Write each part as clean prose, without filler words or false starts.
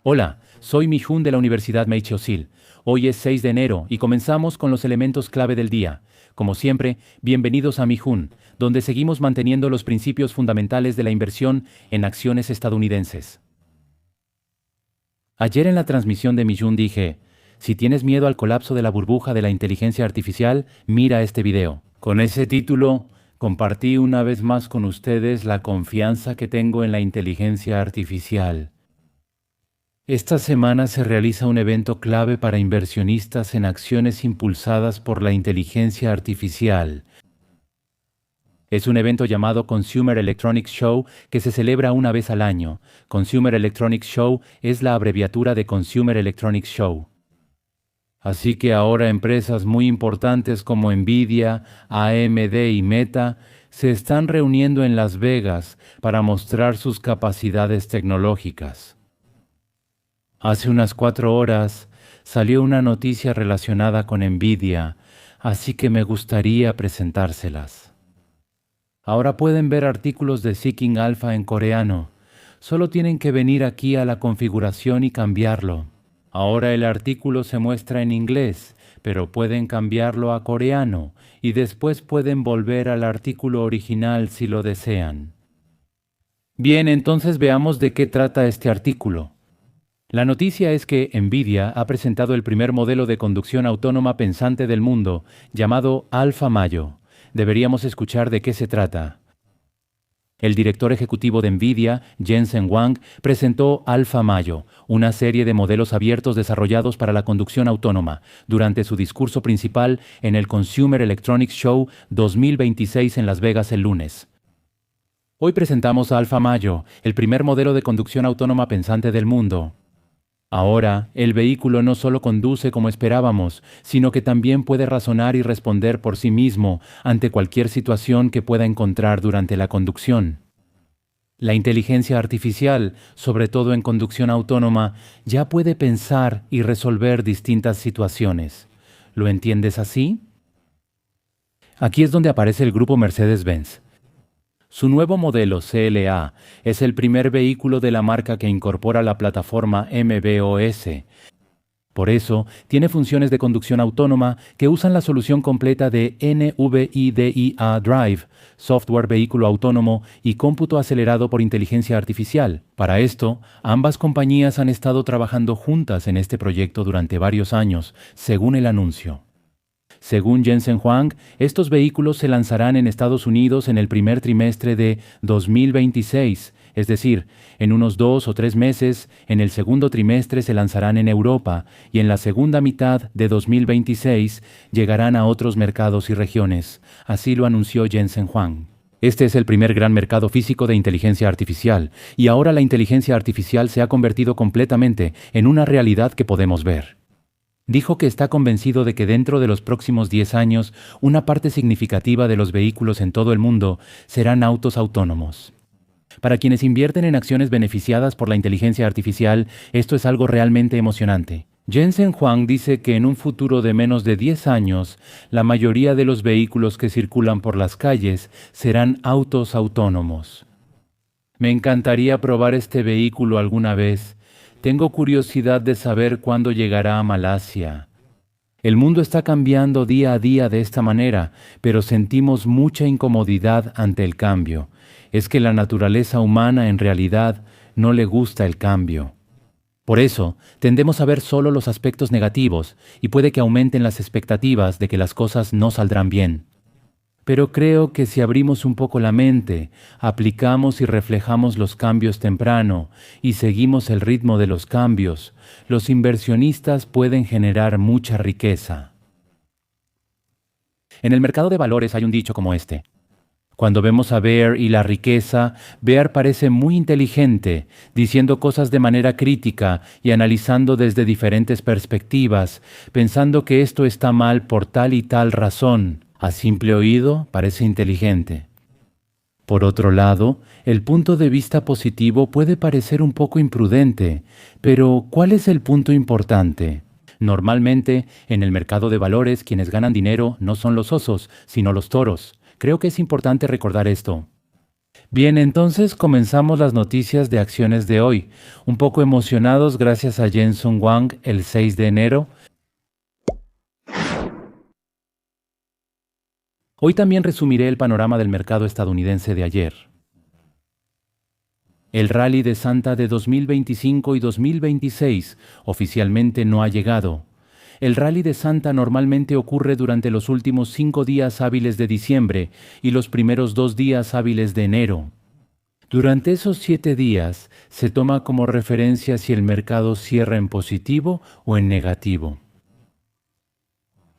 Hola, soy Mi-Hoon de la Universidad Meicho Sil. Hoy es 6 de enero y comenzamos con los elementos clave del día. Como siempre, bienvenidos a Mi-Hoon, donde seguimos manteniendo los principios fundamentales de la inversión en acciones estadounidenses. Ayer en la transmisión de Mi-Hoon dije, si tienes miedo al colapso de la burbuja de la inteligencia artificial, mira este video. Con ese título, compartí una vez más con ustedes la confianza que tengo en la inteligencia artificial. Esta semana se realiza un evento clave para inversionistas en acciones impulsadas por la inteligencia artificial. Es un evento llamado Consumer Electronics Show que se celebra una vez al año. Consumer Electronics Show es la abreviatura de Consumer Electronics Show. Así que ahora empresas muy importantes como Nvidia, AMD y Meta se están reuniendo en Las Vegas para mostrar sus capacidades tecnológicas. Hace unas 4 horas salió una noticia relacionada con Nvidia, así que me gustaría presentárselas. Ahora pueden ver artículos de Seeking Alpha en coreano. Solo tienen que venir aquí a la configuración y cambiarlo. Ahora el artículo se muestra en inglés, pero pueden cambiarlo a coreano y después pueden volver al artículo original si lo desean. Bien, entonces veamos de qué trata este artículo. La noticia es que Nvidia ha presentado el primer modelo de conducción autónoma pensante del mundo, llamado Alpha Mayo. Deberíamos escuchar de qué se trata. El director ejecutivo de Nvidia, Jensen Huang, presentó Alpha Mayo, una serie de modelos abiertos desarrollados para la conducción autónoma, durante su discurso principal en el Consumer Electronics Show 2026 en Las Vegas el lunes. Hoy presentamos Alpha Mayo, el primer modelo de conducción autónoma pensante del mundo. Ahora, el vehículo no solo conduce como esperábamos, sino que también puede razonar y responder por sí mismo ante cualquier situación que pueda encontrar durante la conducción. La inteligencia artificial, sobre todo en conducción autónoma, ya puede pensar y resolver distintas situaciones. ¿Lo entiendes así? Aquí es donde aparece el grupo Mercedes-Benz. Su nuevo modelo CLA es el primer vehículo de la marca que incorpora la plataforma MB.OS. Por eso, tiene funciones de conducción autónoma que usan la solución completa de NVIDIA Drive, software vehículo autónomo y cómputo acelerado por inteligencia artificial. Para esto, ambas compañías han estado trabajando juntas en este proyecto durante varios años, según el anuncio. Según Jensen Huang, estos vehículos se lanzarán en Estados Unidos en el primer trimestre de 2026, es decir, en unos 2 o 3 meses, en el segundo trimestre se lanzarán en Europa y en la segunda mitad de 2026 llegarán a otros mercados y regiones. Así lo anunció Jensen Huang. Este es el primer gran mercado físico de inteligencia artificial y ahora la inteligencia artificial se ha convertido completamente en una realidad que podemos ver. Dijo que está convencido de que dentro de los próximos 10 años, una parte significativa de los vehículos en todo el mundo serán autos autónomos. Para quienes invierten en acciones beneficiadas por la inteligencia artificial, esto es algo realmente emocionante. Jensen Huang dice que en un futuro de menos de 10 años, la mayoría de los vehículos que circulan por las calles serán autos autónomos. Me encantaría probar este vehículo alguna vez. Tengo curiosidad de saber cuándo llegará a Malasia. El mundo está cambiando día a día de esta manera, pero sentimos mucha incomodidad ante el cambio. Es que la naturaleza humana en realidad no le gusta el cambio. Por eso, tendemos a ver solo los aspectos negativos y puede que aumenten las expectativas de que las cosas no saldrán bien. Pero creo que si abrimos un poco la mente, aplicamos y reflejamos los cambios temprano y seguimos el ritmo de los cambios, los inversionistas pueden generar mucha riqueza. En el mercado de valores hay un dicho como este. Cuando vemos a Bear y la riqueza, Bear parece muy inteligente, diciendo cosas de manera crítica y analizando desde diferentes perspectivas, pensando que esto está mal por tal y tal razón. A simple oído parece inteligente. Por otro lado, el punto de vista positivo puede parecer un poco imprudente, pero ¿cuál es el punto importante? Normalmente, en el mercado de valores, quienes ganan dinero no son los osos, sino los toros. Creo que es importante recordar esto. Bien, entonces comenzamos las noticias de acciones de hoy. Un poco emocionados gracias a Jensen Huang el 6 de enero. Hoy también resumiré el panorama del mercado estadounidense de ayer. El rally de Santa de 2025 y 2026 oficialmente no ha llegado. El rally de Santa normalmente ocurre durante los últimos 5 días hábiles de diciembre y los primeros 2 días hábiles de enero. Durante esos 7 días se toma como referencia si el mercado cierra en positivo o en negativo.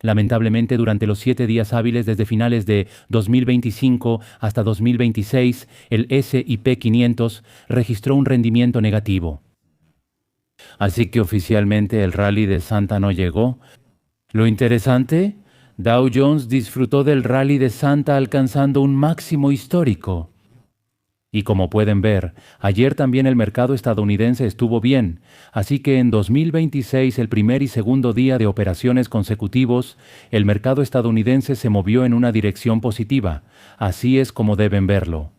Lamentablemente, durante los 7 días hábiles desde finales de 2025 hasta 2026, el S&P 500 registró un rendimiento negativo. Así que oficialmente el rally de Santa no llegó. Lo interesante, Dow Jones disfrutó del rally de Santa alcanzando un máximo histórico. Y como pueden ver, ayer también el mercado estadounidense estuvo bien, así que en 2026, el primer y segundo día de operaciones consecutivos, el mercado estadounidense se movió en una dirección positiva. Así es como deben verlo.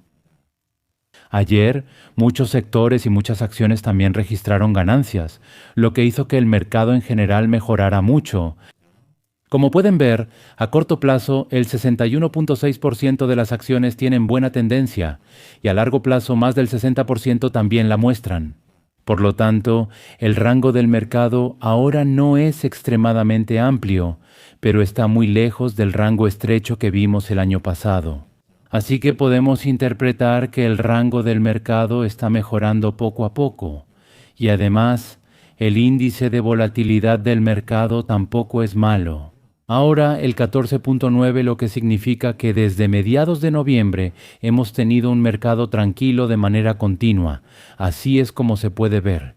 Ayer, muchos sectores y muchas acciones también registraron ganancias, lo que hizo que el mercado en general mejorara mucho. Como pueden ver, a corto plazo, el 61.6% de las acciones tienen buena tendencia y a largo plazo más del 60% también la muestran. Por lo tanto, el rango del mercado ahora no es extremadamente amplio, pero está muy lejos del rango estrecho que vimos el año pasado. Así que podemos interpretar que el rango del mercado está mejorando poco a poco y además el índice de volatilidad del mercado tampoco es malo. Ahora el 14.9, lo que significa que desde mediados de noviembre hemos tenido un mercado tranquilo de manera continua. Así es como se puede ver.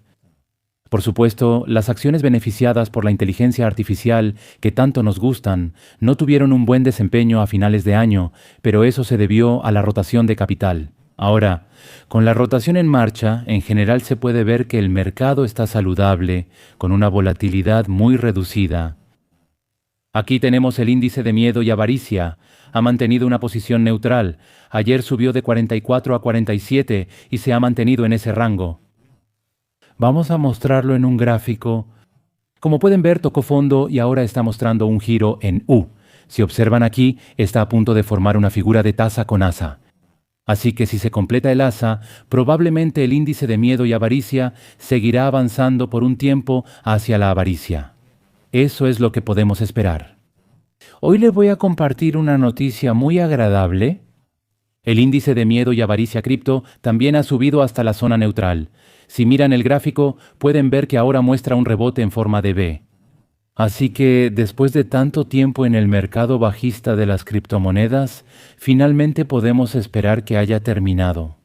Por supuesto, las acciones beneficiadas por la inteligencia artificial que tanto nos gustan no tuvieron un buen desempeño a finales de año, pero eso se debió a la rotación de capital. Ahora, con la rotación en marcha, en general se puede ver que el mercado está saludable, con una volatilidad muy reducida. Aquí tenemos el índice de miedo y avaricia. Ha mantenido una posición neutral. Ayer subió de 44 a 47 y se ha mantenido en ese rango. Vamos a mostrarlo en un gráfico. Como pueden ver, tocó fondo y ahora está mostrando un giro en U. Si observan aquí, está a punto de formar una figura de taza con asa. Así que si se completa el asa, probablemente el índice de miedo y avaricia seguirá avanzando por un tiempo hacia la avaricia. Eso es lo que podemos esperar. Hoy les voy a compartir una noticia muy agradable. El índice de miedo y avaricia cripto también ha subido hasta la zona neutral. Si miran el gráfico, pueden ver que ahora muestra un rebote en forma de V. Así que, después de tanto tiempo en el mercado bajista de las criptomonedas, finalmente podemos esperar que haya terminado.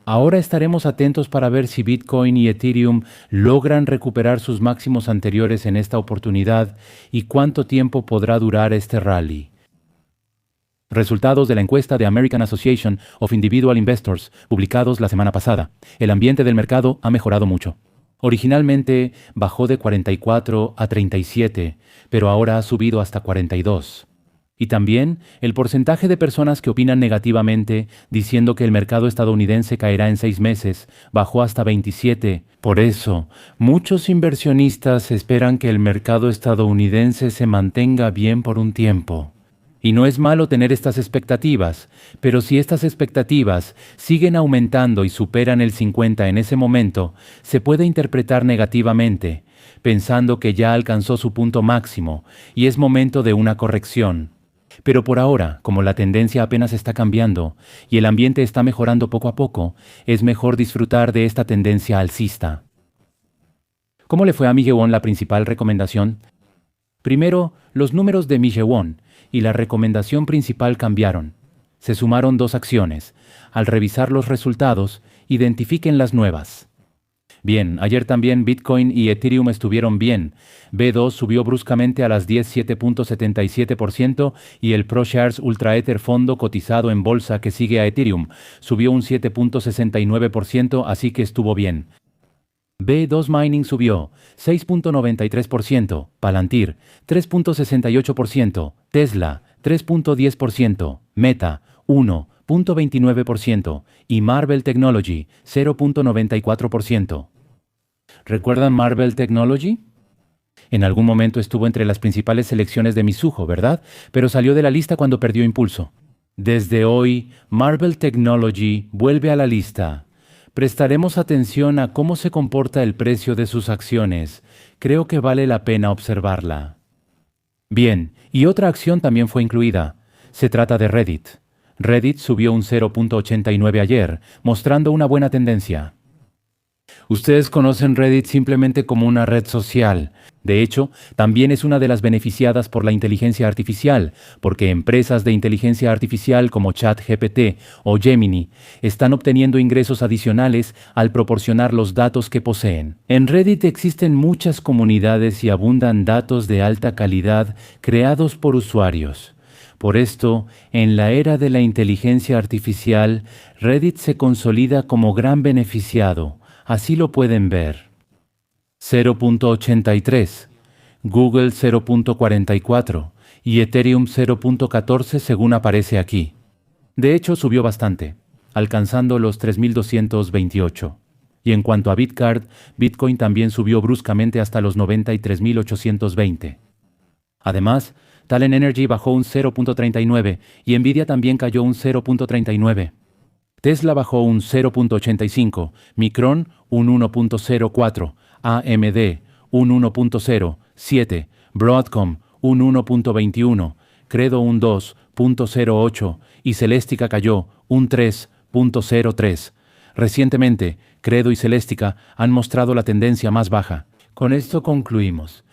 Ahora estaremos atentos para ver si Bitcoin y Ethereum logran recuperar sus máximos anteriores en esta oportunidad y cuánto tiempo podrá durar este rally. Resultados de la encuesta de American Association of Individual Investors, publicados la semana pasada. El ambiente del mercado ha mejorado mucho. Originalmente bajó de 44 a 37, pero ahora ha subido hasta 42. Y también el porcentaje de personas que opinan negativamente, diciendo que el mercado estadounidense caerá en 6 meses, bajó hasta 27. Por eso, muchos inversionistas esperan que el mercado estadounidense se mantenga bien por un tiempo. Y no es malo tener estas expectativas, pero si estas expectativas siguen aumentando y superan el 50 en ese momento, se puede interpretar negativamente, pensando que ya alcanzó su punto máximo y es momento de una corrección. Pero por ahora, como la tendencia apenas está cambiando y el ambiente está mejorando poco a poco, es mejor disfrutar de esta tendencia alcista. ¿Cómo le fue a Mi Gewon la principal recomendación? Primero, los números de Mi Gewon y la recomendación principal cambiaron. Se sumaron 2 acciones. Al revisar los resultados, identifiquen las nuevas. Bien, ayer también Bitcoin y Ethereum estuvieron bien. B2 subió bruscamente a las 17.77% y el ProShares Ultra Ether fondo cotizado en bolsa que sigue a Ethereum subió un 7.69%, así que estuvo bien. B2 Mining subió 6.93%, Palantir 3.68%, Tesla 3.10%, Meta 1%, 0.29% y Marvell Technology 0.94%. ¿Recuerdan Marvell Technology? En algún momento estuvo entre las principales selecciones de Mizuho, ¿verdad? Pero salió de la lista cuando perdió impulso. Desde hoy, Marvell Technology vuelve a la lista. Prestaremos atención a cómo se comporta el precio de sus acciones. Creo que vale la pena observarla. Bien, y otra acción también fue incluida. Se trata de Reddit. Reddit subió un 0.89 ayer, mostrando una buena tendencia. Ustedes conocen Reddit simplemente como una red social. De hecho, también es una de las beneficiadas por la inteligencia artificial, porque empresas de inteligencia artificial como ChatGPT o Gemini están obteniendo ingresos adicionales al proporcionar los datos que poseen. En Reddit existen muchas comunidades y abundan datos de alta calidad creados por usuarios. Por esto, en la era de la inteligencia artificial, Reddit se consolida como gran beneficiado. Así lo pueden ver. 0.83, Google 0.44 y Ethereum 0.14 según aparece aquí. De hecho, subió bastante, alcanzando los 3.228. Y en cuanto a Bitcard, Bitcoin también subió bruscamente hasta los 93.820. Además, Talen Energy bajó un 0.39 y Nvidia también cayó un 0.39. Tesla bajó un 0.85, Micron un 1.04, AMD un 1.07, Broadcom un 1.21, Credo un 2.08 y Celestica cayó un 3.03. Recientemente, Credo y Celestica han mostrado la tendencia más baja. Con esto concluimos.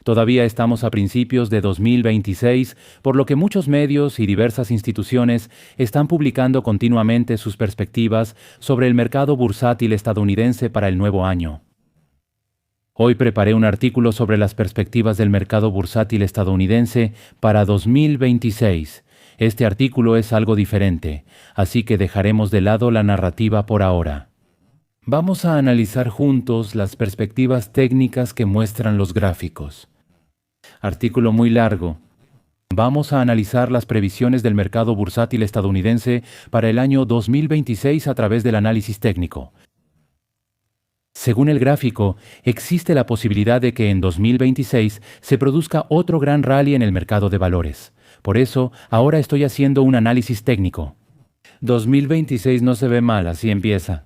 Todavía estamos a principios de 2026, por lo que muchos medios y diversas instituciones están publicando continuamente sus perspectivas sobre el mercado bursátil estadounidense para el nuevo año. Hoy preparé un artículo sobre las perspectivas del mercado bursátil estadounidense para 2026. Este artículo es algo diferente, así que dejaremos de lado la narrativa por ahora. Vamos a analizar juntos las perspectivas técnicas que muestran los gráficos. Artículo muy largo. Vamos a analizar las previsiones del mercado bursátil estadounidense para el año 2026 a través del análisis técnico. Según el gráfico, existe la posibilidad de que en 2026 se produzca otro gran rally en el mercado de valores. Por eso, ahora estoy haciendo un análisis técnico. 2026 no se ve mal, así empieza.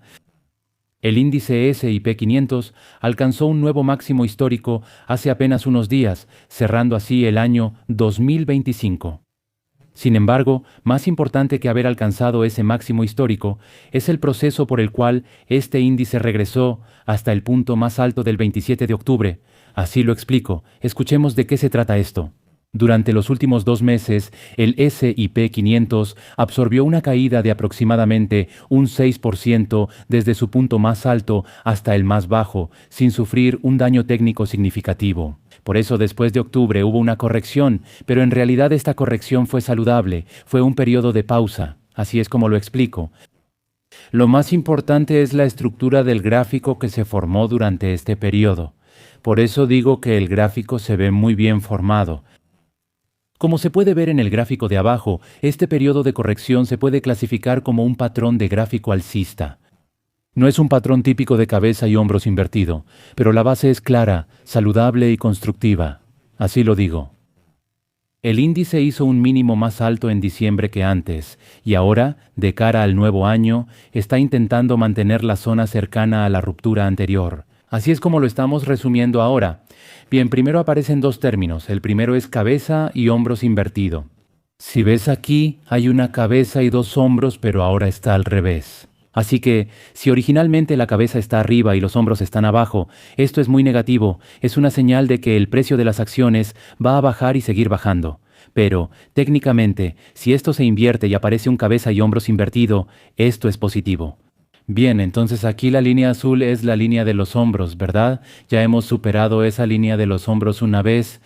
El índice S&P 500 alcanzó un nuevo máximo histórico hace apenas unos días, cerrando así el año 2025. Sin embargo, más importante que haber alcanzado ese máximo histórico es el proceso por el cual este índice regresó hasta el punto más alto del 27 de octubre. Así lo explico. Escuchemos de qué se trata esto. Durante los últimos 2 meses, el S&P 500 absorbió una caída de aproximadamente un 6% desde su punto más alto hasta el más bajo, sin sufrir un daño técnico significativo. Por eso después de octubre hubo una corrección, pero en realidad esta corrección fue saludable, fue un periodo de pausa. Así es como lo explico. Lo más importante es la estructura del gráfico que se formó durante este periodo. Por eso digo que el gráfico se ve muy bien formado. Como se puede ver en el gráfico de abajo, este periodo de corrección se puede clasificar como un patrón de gráfico alcista. No es un patrón típico de cabeza y hombros invertido, pero la base es clara, saludable y constructiva. Así lo digo. El índice hizo un mínimo más alto en diciembre que antes, y ahora, de cara al nuevo año, está intentando mantener la zona cercana a la ruptura anterior. Así es como lo estamos resumiendo ahora. Bien, primero aparecen 2 términos. El primero es cabeza y hombros invertido. Si ves aquí, hay una cabeza y 2 hombros, pero ahora está al revés. Así que, si originalmente la cabeza está arriba y los hombros están abajo, esto es muy negativo. Es una señal de que el precio de las acciones va a bajar y seguir bajando. Pero, técnicamente, si esto se invierte y aparece un cabeza y hombros invertido, esto es positivo. Bien, entonces aquí la línea azul es la línea de los hombros, ¿verdad? Ya hemos superado esa línea de los hombros una vez.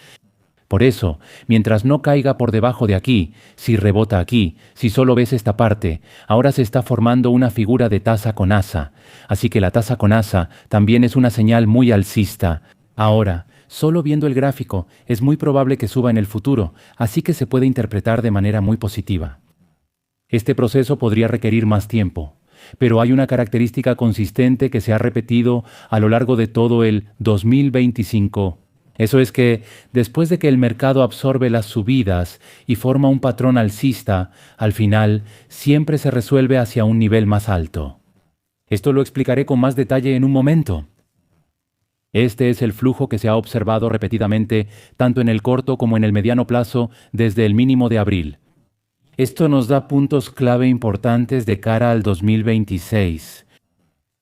Por eso, mientras no caiga por debajo de aquí, si rebota aquí, si solo ves esta parte, ahora se está formando una figura de taza con asa. Así que la taza con asa también es una señal muy alcista. Ahora, Solo viendo el gráfico es muy probable que suba en el futuro, así que se puede interpretar de manera muy positiva. Este proceso podría requerir más tiempo, pero hay una característica consistente que se ha repetido a lo largo de todo el 2025. Eso es que, después de que el mercado absorbe las subidas y forma un patrón alcista, al final siempre se resuelve hacia un nivel más alto. Esto lo explicaré con más detalle en un momento. Este es el flujo que se ha observado repetidamente tanto en el corto como en el mediano plazo desde el mínimo de abril. Esto nos da puntos clave importantes de cara al 2026.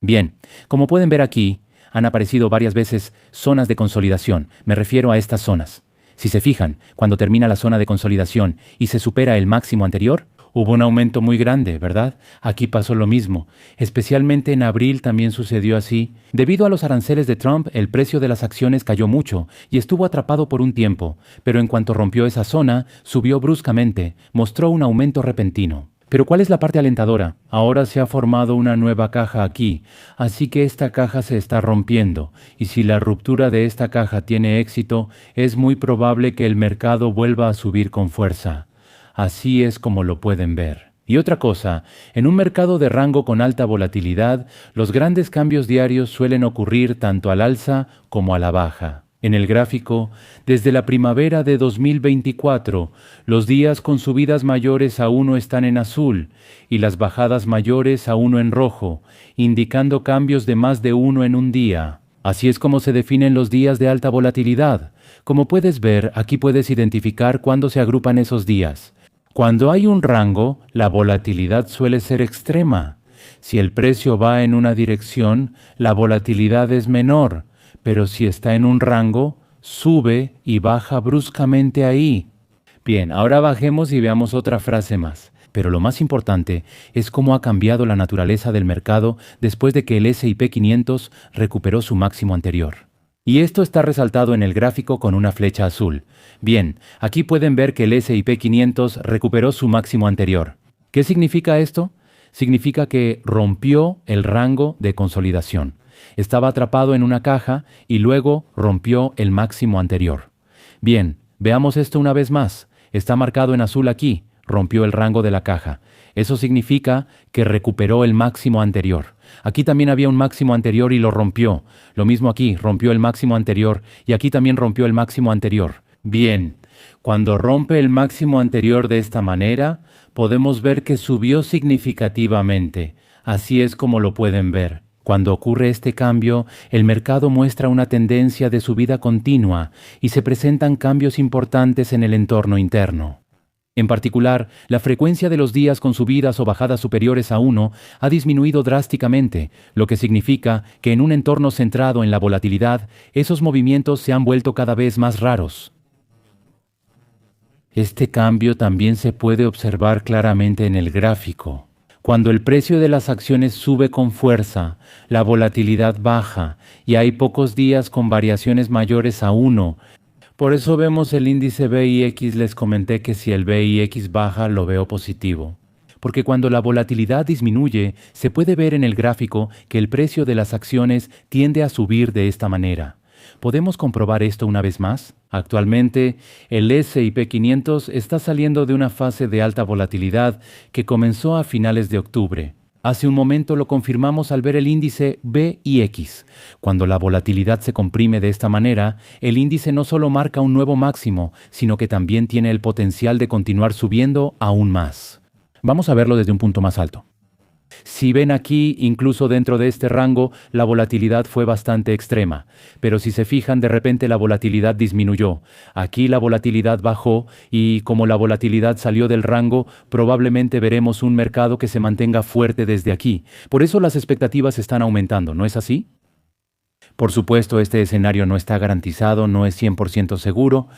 Bien, como pueden ver aquí, han aparecido varias veces zonas de consolidación. Me refiero a estas zonas. Si se fijan, cuando termina la zona de consolidación y se supera el máximo anterior, hubo un aumento muy grande, ¿verdad? Aquí pasó lo mismo. Especialmente en abril también sucedió así. Debido a los aranceles de Trump, el precio de las acciones cayó mucho y estuvo atrapado por un tiempo, pero en cuanto rompió esa zona, subió bruscamente, mostró un aumento repentino. Pero ¿cuál es la parte alentadora? Ahora se ha formado una nueva caja aquí, así que esta caja se está rompiendo, y si la ruptura de esta caja tiene éxito, es muy probable que el mercado vuelva a subir con fuerza. Así es como lo pueden ver. Y otra cosa, en un mercado de rango con alta volatilidad, los grandes cambios diarios suelen ocurrir tanto al alza como a la baja. En el gráfico, desde la primavera de 2024, los días con subidas mayores a 1 están en azul y las bajadas mayores a 1 en rojo, indicando cambios de más de 1 en un día. Así es como se definen los días de alta volatilidad. Como puedes ver, aquí puedes identificar cuándo se agrupan esos días. Cuando hay un rango, la volatilidad suele ser extrema. Si el precio va en una dirección, la volatilidad es menor. Pero si está en un rango, sube y baja bruscamente ahí. Bien, ahora bajemos y veamos otra frase más. Pero lo más importante es cómo ha cambiado la naturaleza del mercado después de que el S&P 500 recuperó su máximo anterior. Y esto está resaltado en el gráfico con una flecha azul. Bien, aquí pueden ver que el S&P 500 recuperó su máximo anterior. ¿Qué significa esto? Significa que rompió el rango de consolidación. Estaba atrapado en una caja y luego rompió el máximo anterior. Bien, veamos esto una vez más. Está marcado en azul aquí, rompió el rango de la caja. Eso significa que recuperó el máximo anterior. Aquí también había un máximo anterior y lo rompió. Lo mismo aquí, rompió el máximo anterior y aquí también rompió el máximo anterior. Bien, cuando rompe el máximo anterior de esta manera, podemos ver que subió significativamente. Así es como lo pueden ver. Cuando ocurre este cambio, el mercado muestra una tendencia de subida continua y se presentan cambios importantes en el entorno interno. En particular, la frecuencia de los días con subidas o bajadas superiores a 1 ha disminuido drásticamente, lo que significa que en un entorno centrado en la volatilidad, esos movimientos se han vuelto cada vez más raros. Este cambio también se puede observar claramente en el gráfico. Cuando el precio de las acciones sube con fuerza, la volatilidad baja y hay pocos días con variaciones mayores a 1. Por eso vemos el índice VIX, les comenté que si el VIX baja lo veo positivo. Porque cuando la volatilidad disminuye, se puede ver en el gráfico que el precio de las acciones tiende a subir de esta manera. ¿Podemos comprobar esto una vez más? Actualmente, el S&P 500 está saliendo de una fase de alta volatilidad que comenzó a finales de octubre. Hace un momento lo confirmamos al ver el índice VIX. Cuando la volatilidad se comprime de esta manera, el índice no solo marca un nuevo máximo, sino que también tiene el potencial de continuar subiendo aún más. Vamos a verlo desde un punto más alto. Si ven aquí, incluso dentro de este rango, la volatilidad fue bastante extrema. Pero si se fijan, de repente la volatilidad disminuyó. Aquí la volatilidad bajó y como la volatilidad salió del rango, probablemente veremos un mercado que se mantenga fuerte desde aquí. Por eso las expectativas están aumentando, ¿no es así? Por supuesto, este escenario no está garantizado, no es 100% seguro,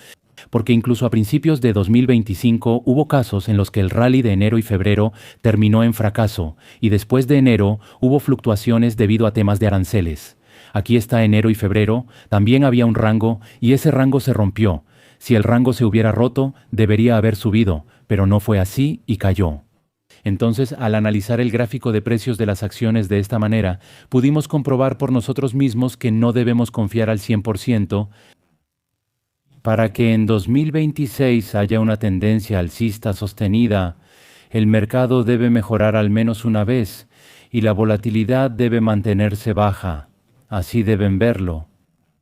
porque incluso a principios de 2025 hubo casos en los que el rally de enero y febrero terminó en fracaso y después de enero hubo fluctuaciones debido a temas de aranceles. Aquí está enero y febrero, también había un rango y ese rango se rompió. Si el rango se hubiera roto, debería haber subido, pero no fue así y cayó. Entonces, al analizar el gráfico de precios de las acciones de esta manera, pudimos comprobar por nosotros mismos que no debemos confiar al 100%, Para que en 2026 haya una tendencia alcista sostenida, el mercado debe mejorar al menos una vez y la volatilidad debe mantenerse baja. Así deben verlo.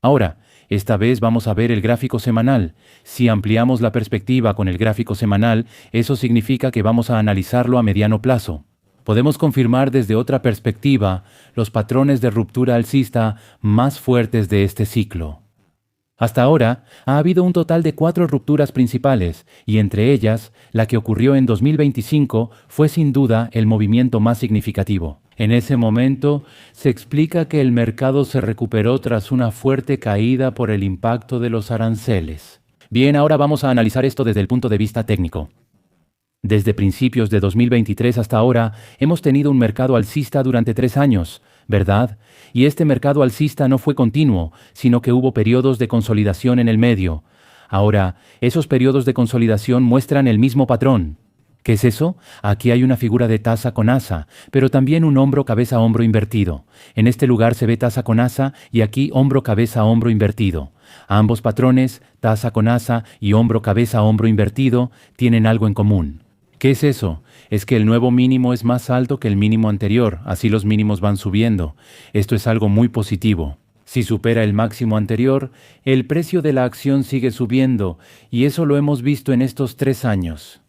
Ahora, esta vez vamos a ver el gráfico semanal. Si ampliamos la perspectiva con el gráfico semanal, eso significa que vamos a analizarlo a mediano plazo. Podemos confirmar desde otra perspectiva los patrones de ruptura alcista más fuertes de este ciclo. Hasta ahora, ha habido un total de 4 rupturas principales, y entre ellas, la que ocurrió en 2025 fue sin duda el movimiento más significativo. En ese momento, se explica que el mercado se recuperó tras una fuerte caída por el impacto de los aranceles. Bien, ahora vamos a analizar esto desde el punto de vista técnico. Desde principios de 2023 hasta ahora, hemos tenido un mercado alcista durante 3 años, ¿verdad? Y este mercado alcista no fue continuo, sino que hubo periodos de consolidación en el medio. Ahora, esos periodos de consolidación muestran el mismo patrón. ¿Qué es eso? Aquí hay una figura de taza con asa, pero también un hombro cabeza hombro invertido. En este lugar se ve taza con asa y aquí hombro cabeza hombro invertido. Ambos patrones, taza con asa y hombro cabeza hombro invertido, tienen algo en común. ¿Qué es eso? Es que el nuevo mínimo es más alto que el mínimo anterior, así los mínimos van subiendo. Esto es algo muy positivo. Si supera el máximo anterior, el precio de la acción sigue subiendo, y eso lo hemos visto en estos 3 años.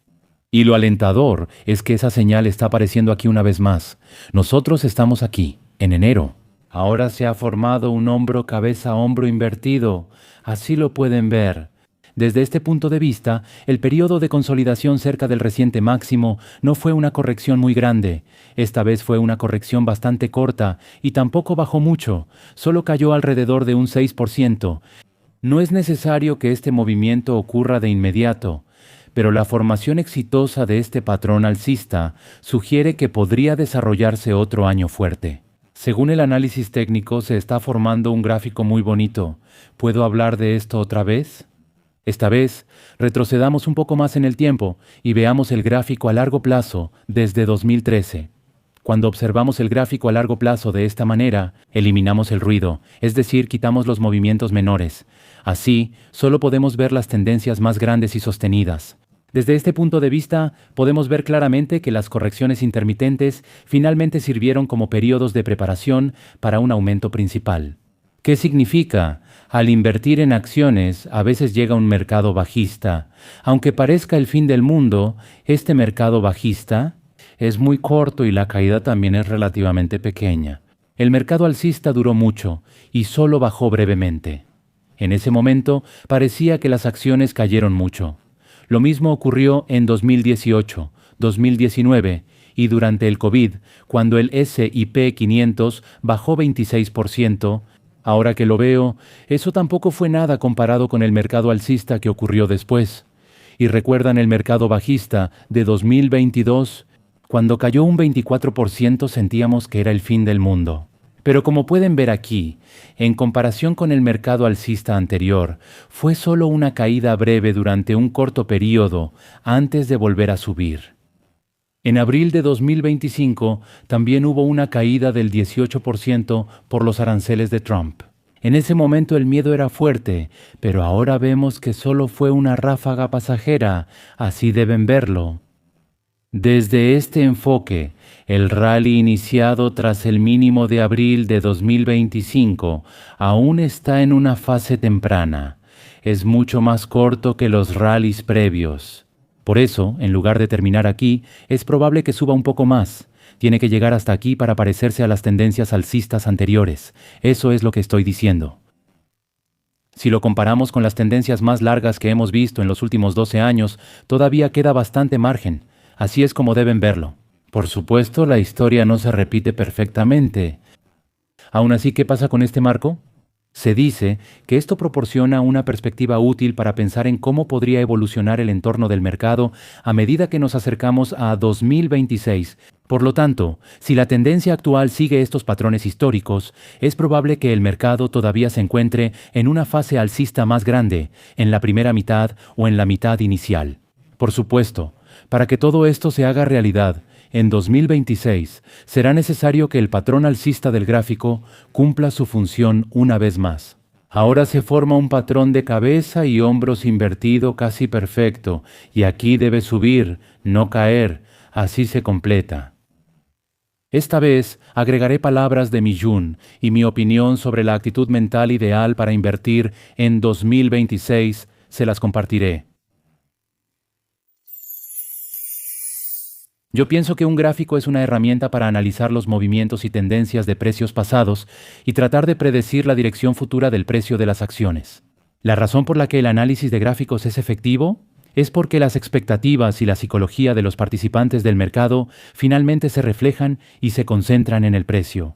Y lo alentador es que esa señal está apareciendo aquí una vez más. Nosotros estamos aquí, en enero. Ahora se ha formado un hombro cabeza hombro invertido. Así lo pueden ver. Desde este punto de vista, el periodo de consolidación cerca del reciente máximo no fue una corrección muy grande. Esta vez fue una corrección bastante corta y tampoco bajó mucho, solo cayó alrededor de un 6%. No es necesario que este movimiento ocurra de inmediato, pero la formación exitosa de este patrón alcista sugiere que podría desarrollarse otro año fuerte. Según el análisis técnico, se está formando un gráfico muy bonito. ¿Puedo hablar de esto otra vez? Esta vez, retrocedamos un poco más en el tiempo y veamos el gráfico a largo plazo desde 2013. Cuando observamos el gráfico a largo plazo de esta manera, eliminamos el ruido, es decir, quitamos los movimientos menores. Así, solo podemos ver las tendencias más grandes y sostenidas. Desde este punto de vista, podemos ver claramente que las correcciones intermitentes finalmente sirvieron como periodos de preparación para un aumento principal. ¿Qué significa? Al invertir en acciones, a veces llega un mercado bajista. Aunque parezca el fin del mundo, este mercado bajista es muy corto y la caída también es relativamente pequeña. El mercado alcista duró mucho y solo bajó brevemente. En ese momento, parecía que las acciones cayeron mucho. Lo mismo ocurrió en 2018, 2019 y durante el COVID, cuando el S&P 500 bajó 26%. Ahora que lo veo, eso tampoco fue nada comparado con el mercado alcista que ocurrió después. ¿Y recuerdan el mercado bajista de 2022? Cuando cayó un 24% sentíamos que era el fin del mundo. Pero como pueden ver aquí, en comparación con el mercado alcista anterior, fue solo una caída breve durante un corto periodo antes de volver a subir. En abril de 2025 también hubo una caída del 18% por los aranceles de Trump. En ese momento el miedo era fuerte, pero ahora vemos que solo fue una ráfaga pasajera, así deben verlo. Desde este enfoque, el rally iniciado tras el mínimo de abril de 2025 aún está en una fase temprana. Es mucho más corto que los rallies previos. Por eso, en lugar de terminar aquí, es probable que suba un poco más. Tiene que llegar hasta aquí para parecerse a las tendencias alcistas anteriores. Eso es lo que estoy diciendo. Si lo comparamos con las tendencias más largas que hemos visto en los últimos 12 años, todavía queda bastante margen. Así es como deben verlo. Por supuesto, la historia no se repite perfectamente. Aún así, ¿qué pasa con este marco? Se dice que esto proporciona una perspectiva útil para pensar en cómo podría evolucionar el entorno del mercado a medida que nos acercamos a 2026. Por lo tanto, si la tendencia actual sigue estos patrones históricos, es probable que el mercado todavía se encuentre en una fase alcista más grande, en la primera mitad o en la mitad inicial. Por supuesto, para que todo esto se haga realidad, en 2026 será necesario que el patrón alcista del gráfico cumpla su función una vez más. Ahora se forma un patrón de cabeza y hombros invertido casi perfecto, y aquí debe subir, no caer, así se completa. Esta vez agregaré palabras de Mijun y mi opinión sobre la actitud mental ideal para invertir en 2026 se las compartiré. Yo pienso que un gráfico es una herramienta para analizar los movimientos y tendencias de precios pasados y tratar de predecir la dirección futura del precio de las acciones. La razón por la que el análisis de gráficos es efectivo es porque las expectativas y la psicología de los participantes del mercado finalmente se reflejan y se concentran en el precio.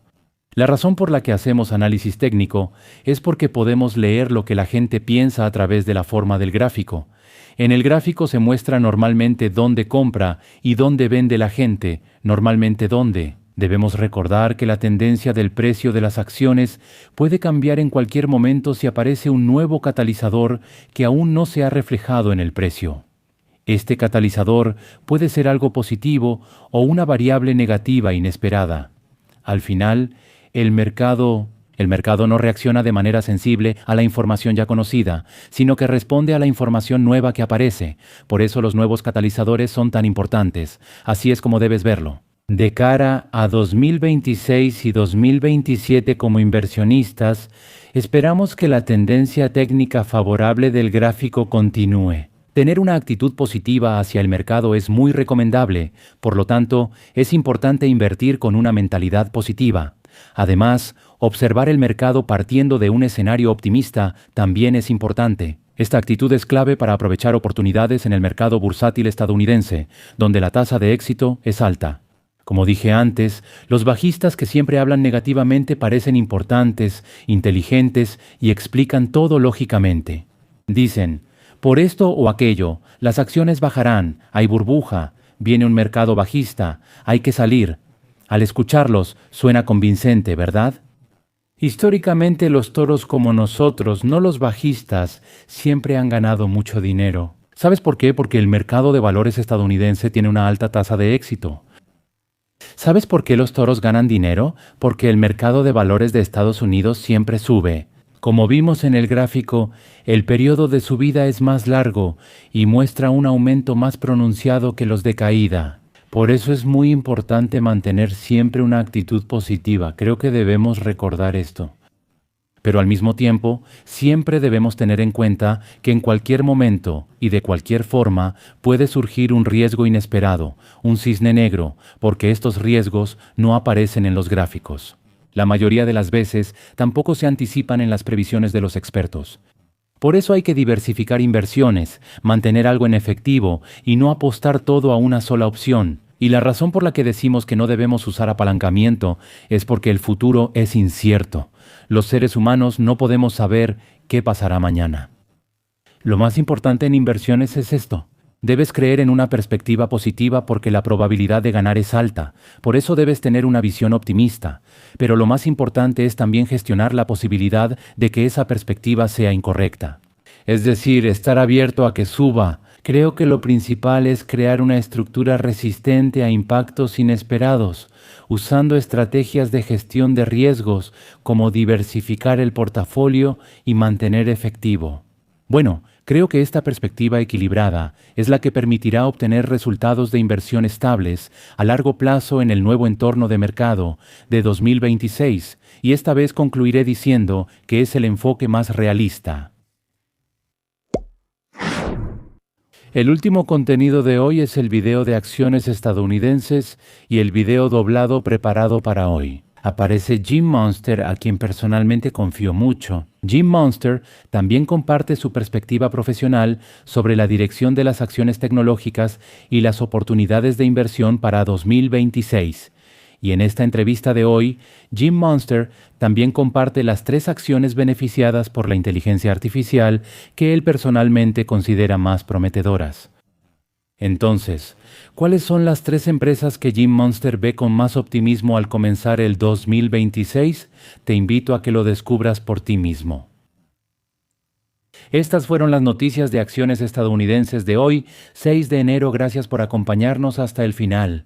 La razón por la que hacemos análisis técnico es porque podemos leer lo que la gente piensa a través de la forma del gráfico. En el gráfico se muestra normalmente dónde compra y dónde vende la gente, normalmente dónde. Debemos recordar que la tendencia del precio de las acciones puede cambiar en cualquier momento si aparece un nuevo catalizador que aún no se ha reflejado en el precio. Este catalizador puede ser algo positivo o una variable negativa inesperada. Al final, el mercado no reacciona de manera sensible a la información ya conocida, sino que responde a la información nueva que aparece. Por eso los nuevos catalizadores son tan importantes. Así es como debes verlo. De cara a 2026 y 2027 como inversionistas, esperamos que la tendencia técnica favorable del gráfico continúe. Tener una actitud positiva hacia el mercado es muy recomendable, por lo tanto, es importante invertir con una mentalidad positiva. Además, observar el mercado partiendo de un escenario optimista también es importante. Esta actitud es clave para aprovechar oportunidades en el mercado bursátil estadounidense, donde la tasa de éxito es alta. Como dije antes, los bajistas que siempre hablan negativamente parecen importantes, inteligentes y explican todo lógicamente. Dicen, por esto o aquello, las acciones bajarán, hay burbuja, viene un mercado bajista, hay que salir. Al escucharlos, suena convincente, ¿verdad? Históricamente los toros como nosotros, no los bajistas, siempre han ganado mucho dinero. ¿Sabes por qué? Porque el mercado de valores estadounidense tiene una alta tasa de éxito. ¿Sabes por qué los toros ganan dinero? Porque el mercado de valores de Estados Unidos siempre sube. Como vimos en el gráfico, el periodo de subida es más largo y muestra un aumento más pronunciado que los de caída. Por eso es muy importante mantener siempre una actitud positiva. Creo que debemos recordar esto. Pero al mismo tiempo, siempre debemos tener en cuenta que en cualquier momento y de cualquier forma puede surgir un riesgo inesperado, un cisne negro, porque estos riesgos no aparecen en los gráficos. La mayoría de las veces tampoco se anticipan en las previsiones de los expertos. Por eso hay que diversificar inversiones, mantener algo en efectivo y no apostar todo a una sola opción. Y la razón por la que decimos que no debemos usar apalancamiento es porque el futuro es incierto. Los seres humanos no podemos saber qué pasará mañana. Lo más importante en inversiones es esto. Debes creer en una perspectiva positiva porque la probabilidad de ganar es alta. Por eso debes tener una visión optimista. Pero lo más importante es también gestionar la posibilidad de que esa perspectiva sea incorrecta. Es decir, estar abierto a que suba. Creo que lo principal es crear una estructura resistente a impactos inesperados, usando estrategias de gestión de riesgos como diversificar el portafolio y mantener efectivo. Bueno, creo que esta perspectiva equilibrada es la que permitirá obtener resultados de inversión estables a largo plazo en el nuevo entorno de mercado de 2026, y esta vez concluiré diciendo que es el enfoque más realista. El último contenido de hoy es el video de acciones estadounidenses y el video doblado preparado para hoy. Aparece Jim Monster, a quien personalmente confío mucho. Jim Monster también comparte su perspectiva profesional sobre la dirección de las acciones tecnológicas y las oportunidades de inversión para 2026. Y en esta entrevista de hoy, Jim Monster también comparte las 3 acciones beneficiadas por la inteligencia artificial que él personalmente considera más prometedoras. Entonces, ¿cuáles son las 3 empresas que Jim Monster ve con más optimismo al comenzar el 2026? Te invito a que lo descubras por ti mismo. Estas fueron las noticias de acciones estadounidenses de hoy, 6 de enero. Gracias por acompañarnos hasta el final.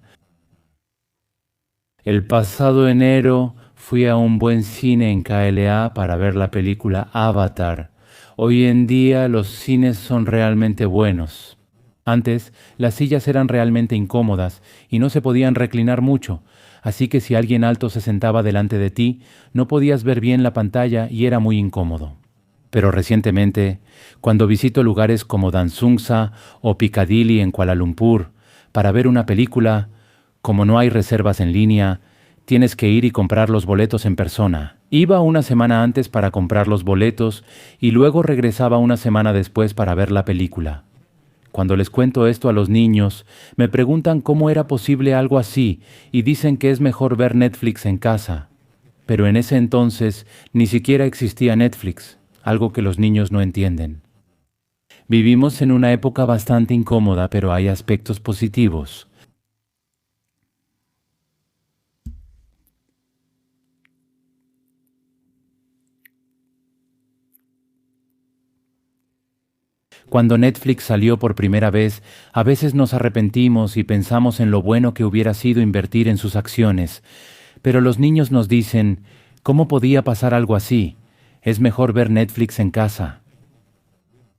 El pasado enero Fui a un buen cine en KLA para ver la película Avatar. Hoy en día los cines son realmente buenos. Antes, las sillas eran realmente incómodas y no se podían reclinar mucho, así que si alguien alto se sentaba delante de ti, no podías ver bien la pantalla y era muy incómodo. Pero recientemente, cuando visito lugares como Dansungsa o Piccadilly en Kuala Lumpur para ver una película, como no hay reservas en línea, tienes que ir y comprar los boletos en persona. Iba una semana antes para comprar los boletos y luego regresaba una semana después para ver la película. Cuando les cuento esto a los niños, me preguntan cómo era posible algo así y dicen que es mejor ver Netflix en casa. Pero en ese entonces ni siquiera existía Netflix, algo que los niños no entienden. Vivimos en una época bastante incómoda, pero hay aspectos positivos. Cuando Netflix salió por primera vez, a veces nos arrepentimos y pensamos en lo bueno que hubiera sido invertir en sus acciones. Pero los niños nos dicen, ¿cómo podía pasar algo así? Es mejor ver Netflix en casa.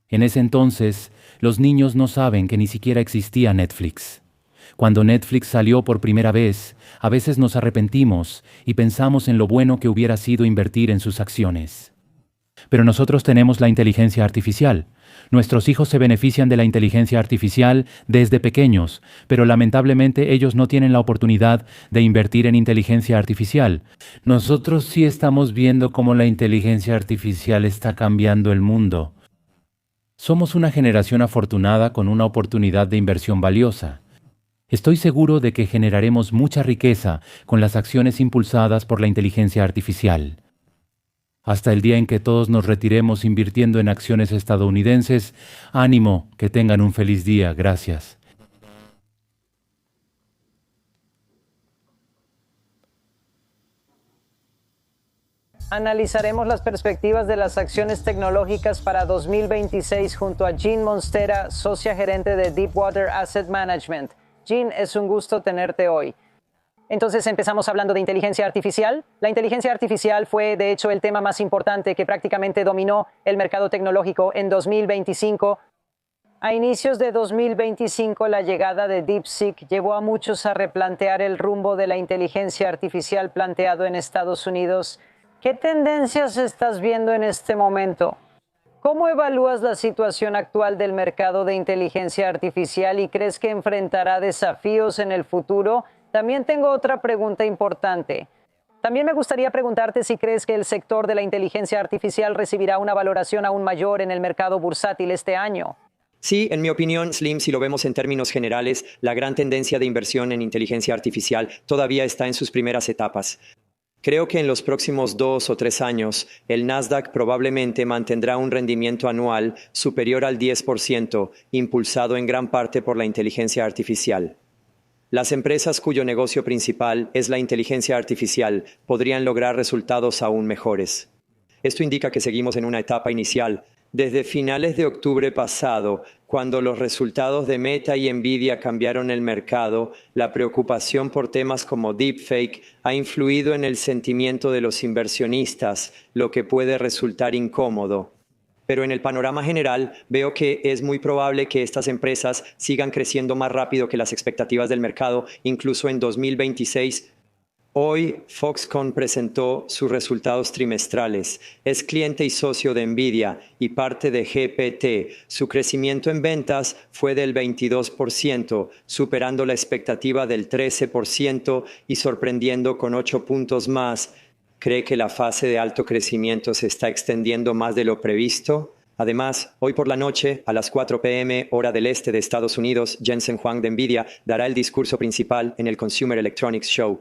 En ese entonces, los niños no saben que ni siquiera existía Netflix. Cuando Netflix salió por primera vez, a veces nos arrepentimos y pensamos en lo bueno que hubiera sido invertir en sus acciones. Pero nosotros tenemos la inteligencia artificial. Nuestros hijos se benefician de la inteligencia artificial desde pequeños, pero lamentablemente ellos no tienen la oportunidad de invertir en inteligencia artificial. Nosotros sí estamos viendo cómo la inteligencia artificial está cambiando el mundo. Somos una generación afortunada con una oportunidad de inversión valiosa. Estoy seguro de que generaremos mucha riqueza con las acciones impulsadas por la inteligencia artificial. Hasta el día en que todos nos retiremos invirtiendo en acciones estadounidenses, ánimo, que tengan un feliz día. Gracias. Analizaremos las perspectivas de las acciones tecnológicas para 2026 junto a Jean Monstera, socia gerente de Deepwater Asset Management. Jean, es un gusto tenerte hoy. Entonces empezamos hablando de inteligencia artificial. La inteligencia artificial fue, de hecho, el tema más importante que prácticamente dominó el mercado tecnológico en 2025. A inicios de 2025, la llegada de DeepSeek llevó a muchos a replantear el rumbo de la inteligencia artificial planteado en Estados Unidos. ¿Qué tendencias estás viendo en este momento? ¿Cómo evalúas la situación actual del mercado de inteligencia artificial y crees que enfrentará desafíos en el futuro? También tengo otra pregunta importante. También me gustaría preguntarte si crees que el sector de la inteligencia artificial recibirá una valoración aún mayor en el mercado bursátil este año. Sí, en mi opinión, Slim, si lo vemos en términos generales, la gran tendencia de inversión en inteligencia artificial todavía está en sus primeras etapas. Creo que en los próximos 2 o 3 años, el Nasdaq probablemente mantendrá un rendimiento anual superior al 10%, impulsado en gran parte por la inteligencia artificial. Las empresas cuyo negocio principal es la inteligencia artificial podrían lograr resultados aún mejores. Esto indica que seguimos en una etapa inicial. Desde finales de octubre pasado, cuando los resultados de Meta y Nvidia cambiaron el mercado, la preocupación por temas como deepfake ha influido en el sentimiento de los inversionistas, lo que puede resultar incómodo. Pero en el panorama general veo que es muy probable que estas empresas sigan creciendo más rápido que las expectativas del mercado, incluso en 2026. Hoy Foxconn presentó sus resultados trimestrales. Es cliente y socio de Nvidia y parte de GPT. Su crecimiento en ventas fue del 22%, superando la expectativa del 13% y sorprendiendo con 8 puntos más. ¿Cree que la fase de alto crecimiento se está extendiendo más de lo previsto? Además, hoy por la noche, a las 4 p.m. hora del este de Estados Unidos, Jensen Huang de Nvidia dará el discurso principal en el Consumer Electronics Show.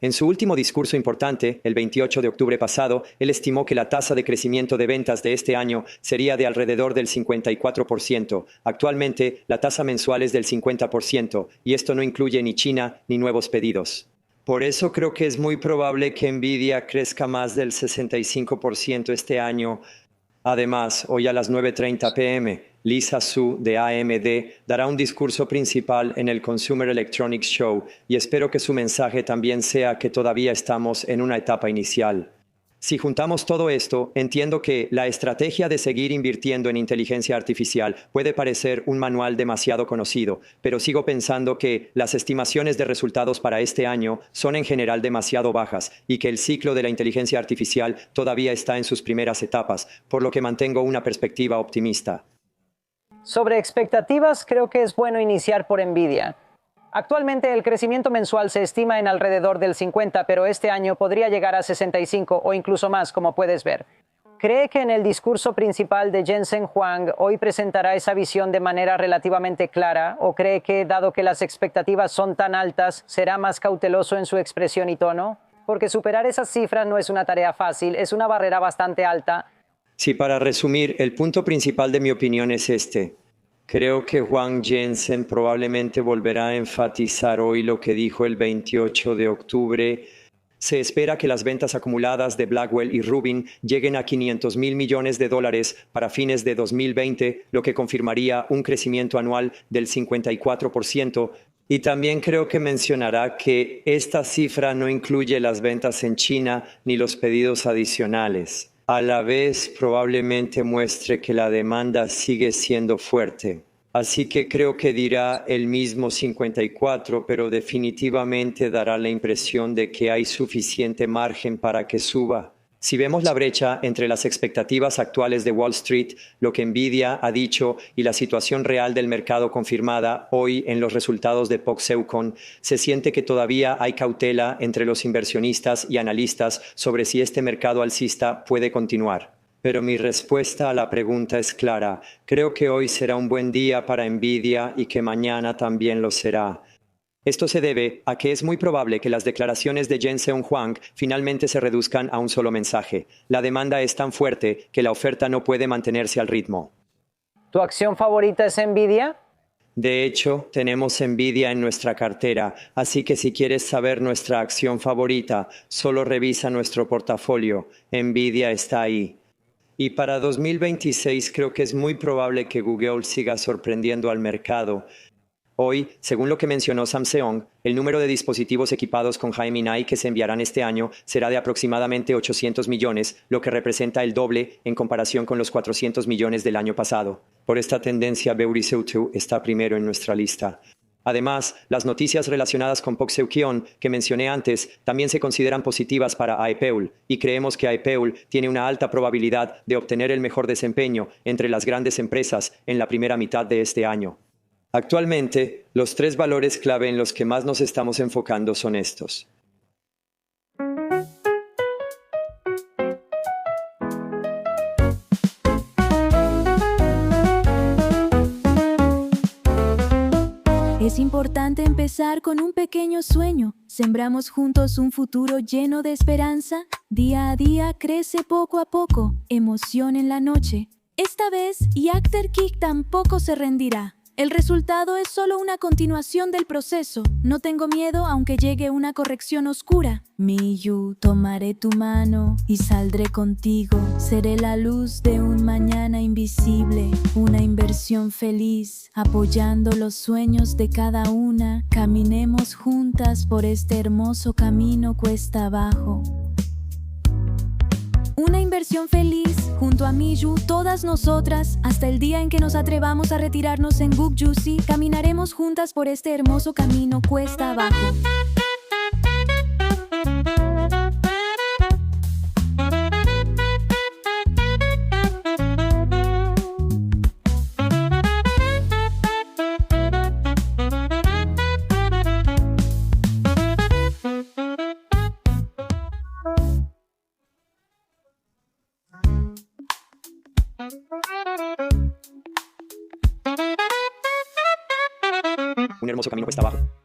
En su último discurso importante, el 28 de octubre pasado, él estimó que la tasa de crecimiento de ventas de este año sería de alrededor del 54%. Actualmente, la tasa mensual es del 50%, y esto no incluye ni China ni nuevos pedidos. Por eso creo que es muy probable que Nvidia crezca más del 65% este año. Además, hoy a las 9:30 p.m., Lisa Su de AMD, dará un discurso principal en el Consumer Electronics Show y espero que su mensaje también sea que todavía estamos en una etapa inicial. Si juntamos todo esto, entiendo que la estrategia de seguir invirtiendo en inteligencia artificial puede parecer un manual demasiado conocido, pero sigo pensando que las estimaciones de resultados para este año son en general demasiado bajas y que el ciclo de la inteligencia artificial todavía está en sus primeras etapas, por lo que mantengo una perspectiva optimista. Sobre expectativas, creo que es bueno iniciar por Nvidia. Actualmente el crecimiento mensual se estima en alrededor del 50, pero este año podría llegar a 65 o incluso más, como puedes ver. ¿Cree que en el discurso principal de Jensen Huang hoy presentará esa visión de manera relativamente clara o cree que, dado que las expectativas son tan altas, será más cauteloso en su expresión y tono? Porque superar esas cifras no es una tarea fácil, es una barrera bastante alta. Sí, para resumir, el punto principal de mi opinión es este. Creo que Huang Jensen probablemente volverá a enfatizar hoy lo que dijo el 28 de octubre. Se espera que las ventas acumuladas de Blackwell y Rubin lleguen a $500 mil millones para fines de 2020, lo que confirmaría un crecimiento anual del 54%. Y también creo que mencionará que esta cifra no incluye las ventas en China ni los pedidos adicionales. A la vez, probablemente muestre que la demanda sigue siendo fuerte. Así que creo que dirá el mismo 54, pero definitivamente dará la impresión de que hay suficiente margen para que suba. Si vemos la brecha entre las expectativas actuales de Wall Street, lo que Nvidia ha dicho y la situación real del mercado confirmada hoy en los resultados de Poxeucon, se siente que todavía hay cautela entre los inversionistas y analistas sobre si este mercado alcista puede continuar. Pero mi respuesta a la pregunta es clara. Creo que hoy será un buen día para Nvidia y que mañana también lo será. Esto se debe a que es muy probable que las declaraciones de Jensen Huang finalmente se reduzcan a un solo mensaje. La demanda es tan fuerte que la oferta no puede mantenerse al ritmo. ¿Tu acción favorita es Nvidia? De hecho, tenemos Nvidia en nuestra cartera, así que si quieres saber nuestra acción favorita, solo revisa nuestro portafolio. Nvidia está ahí. Y para 2026 creo que es muy probable que Google siga sorprendiendo al mercado. Hoy, según lo que mencionó Samsung, el número de dispositivos equipados con Gemini que se enviarán este año será de aproximadamente 800 millones, lo que representa el doble en comparación con los 400 millones del año pasado. Por esta tendencia, Beuriceutu está primero en nuestra lista. Además, las noticias relacionadas con Poxeukion que mencioné antes también se consideran positivas para AEPEUL y creemos que AEPEUL tiene una alta probabilidad de obtener el mejor desempeño entre las grandes empresas en la primera mitad de este año. Actualmente, los 3 valores clave en los que más nos estamos enfocando son estos. Es importante empezar con un pequeño sueño. Sembramos juntos un futuro lleno de esperanza. Día a día crece poco a poco. Emoción en la noche. Esta vez, Yachter Kick tampoco se rendirá. El resultado es solo una continuación del proceso. No tengo miedo aunque llegue una corrección oscura. Miyu, tomaré tu mano y saldré contigo. Seré la luz de un mañana invisible. Una inversión feliz, apoyando los sueños de cada una. Caminemos juntas por este hermoso camino cuesta abajo. Una inversión feliz, junto a Miyu, todas nosotras, hasta el día en que nos atrevamos a retirarnos en Book Juicy, caminaremos juntas por este hermoso camino cuesta abajo. Un hermoso camino cuesta abajo.